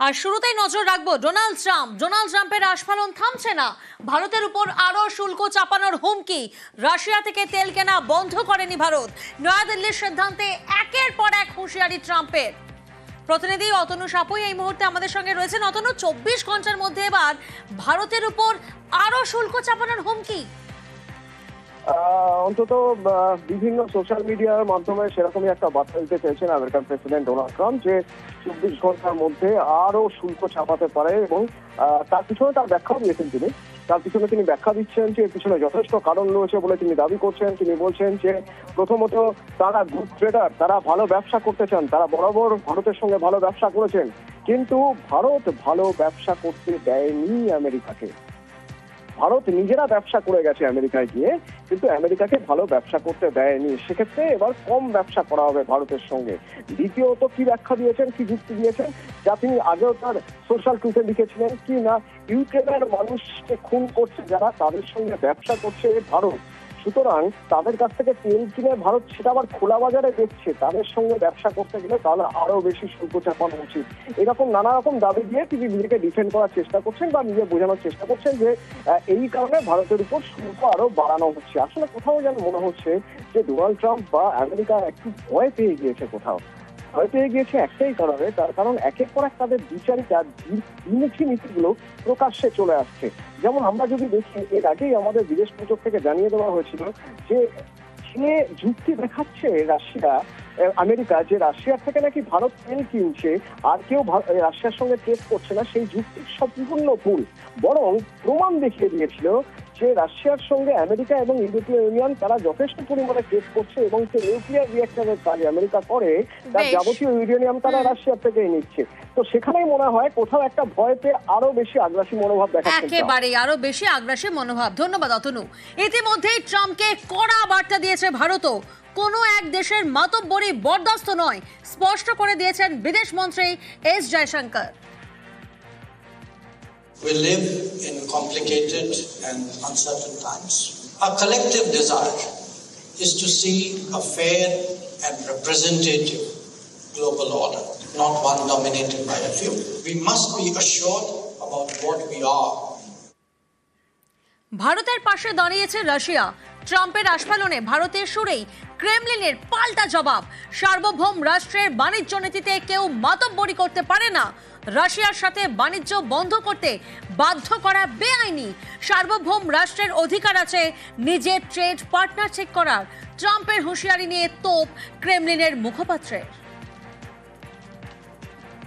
আর শুরুতেই নজর রাখবো ডোনাল্ড ট্রাম্পের আস্ফালন থামছে না। ভারতের উপর আরো শুল্ক চাপানোর হুমকি। রাশিয়া থেকে তেল কেনা বন্ধ করেনি ভারত। নয়াদিল্লির সিদ্ধান্তে একের পর এক হুঁশিয়ারি ট্রাম্পের। প্রতিনিধি অতনু সাপুই এই মুহূর্তে আমাদের সঙ্গে রয়েছেন। অতনু, 24 ঘন্টার মধ্যে এবার ভারতের উপর আরো শুল্ক চাপানোর হুমকি। অন্তত বিভিন্ন সোশ্যাল মিডিয়ার মাধ্যমে সেরকমই একটা বার্তা দিতে চেয়েছেন আমেরিকান প্রেসিডেন্ট ডোনাল্ড ট্রাম্প যে 24 ঘন্টার মধ্যে আরো শুল্ক চাপাতে পারে এবং তার পিছনে তার ব্যাখ্যাও দিয়েছেন তিনি। তার পিছনে তিনি ব্যাখ্যা দিচ্ছেন যে পিছনে যথেষ্ট কারণ রয়েছে বলে তিনি দাবি করছেন। তিনি বলছেন যে প্রথমত তারা গুড ট্রেডার, তারা ভালো ব্যবসা করতে চান, তারা বরাবর ভারতের সঙ্গে ভালো ব্যবসা করেছেন, কিন্তু ভারত ভালো ব্যবসা করতে দেয়নি আমেরিকাকে। ভারত নিজেরা ব্যবসা করে গেছে আমেরিকায় গিয়ে, কিন্তু আমেরিকাকে ভালো ব্যবসা করতে দেয়নি। সেক্ষেত্রে এবার কম ব্যবসা করা হবে ভারতের সঙ্গে। দ্বিতীয়ত কি ব্যাখ্যা দিয়েছেন, কি যুক্তি দিয়েছেন, যা তিনি আগেও তার সোশ্যাল টুইটে লিখেছিলেন, কি না ইউক্রেনের মানুষকে খুন করছে যারা, তাদের সঙ্গে ব্যবসা করছে ভারত। সুতরাং তাদের কাছ থেকে তেল কিনে ভারত সেটা আবার খোলা বাজারে দেখছে, তাদের সঙ্গে ব্যবসা করতে গেলে তাহলে আরো বেশি শুল্ক চাপানো উচিত। এরকম নানা রকম দাবি দিয়ে তিনি নিজেকে ডিফেন্ড করার চেষ্টা করছেন বা নিজে বোঝানোর চেষ্টা করছেন যে এই কারণে ভারতের উপর শুল্ক আরো বাড়ানো হচ্ছে। আসলে কোথাও যেন মনে হচ্ছে যে ডোনাল্ড ট্রাম্প বা আমেরিকা একটু ভয় পেয়ে গিয়েছে। কোথাও ভয় পেয়ে গিয়েছে একটাই কারণে, তার কারণ একের পর এক তাদের বিচারিতা দ্বিমুখী নীতিগুলো প্রকাশ্যে চলে আসছে। যেমন আমরা যদি দেখি, এর আগেই আমাদের বিদেশ মন্ত্রক থেকে জানিয়ে দেওয়া হয়েছিল যে যুক্তি দেখাচ্ছে আমেরিকা যে রাশিয়ার থেকে নাকি ভারত তেল কিনছে আর কেউ রাশিয়ার সঙ্গে ট্রেড করছে না, সেই যুক্তি সম্পূর্ণ ভুল। বরং প্রমাণ দেখিয়ে দিয়েছিল যে রাশিয়ার সঙ্গে আমেরিকা এবং ইউরোপীয় ইউনিয়ন তারা যথেষ্ট পরিমাণে ট্রেড করছে এবং যে নিউক্লিয়ার রিঅ্যাক্টরের কাজ আমেরিকা করে তার যাবতীয় ইউরেনিয়াম তারা রাশিয়ার থেকেই নিচ্ছে। তো সেখানেই মনে হয় কোথাও একটা ভয় পেয়ে আরো বেশি আগ্রাসী মনোভাব দেখাচ্ছে, একেবারে আরো বেশি আগ্রাসী মনোভাব। ধন্যবাদ অতনু। ইতিমধ্যেই ট্রাম্পকে কড়া বার্তা দিয়েছে ভারতও। কোনো এক দেশের মাতব্বরি বরদাস্ত নয়, স্পষ্ট করে দিয়েছেন বিদেশ মন্ত্রী S Jaishankar. We live in complicated and uncertain times. Our collective desire is to see a fair and representative global order, not one dominated by a few. We must be assured about what we are. ভারতের পাশে দাঁড়িয়েছে Russia. ট্রাম্পের আস্ফালনে ভারতের সুরেই ক্রেমলিনের পাল্টা জবাব। সার্বভৌম রাষ্ট্রের বাণিজ্য নীতিতে কেউ মাতব্বরি করতে পারে না। রাশিয়ার সাথে বাণিজ্য বন্ধ করতে বাধ্য করা বেআইনি। সার্বভৌম রাষ্ট্রের অধিকার আছে নিজের ট্রেড পার্টনার ঠিক করার। ট্রাম্পের হুঁশিয়ারি নিয়ে তোপ ক্রেমলিনের মুখপাত্রের।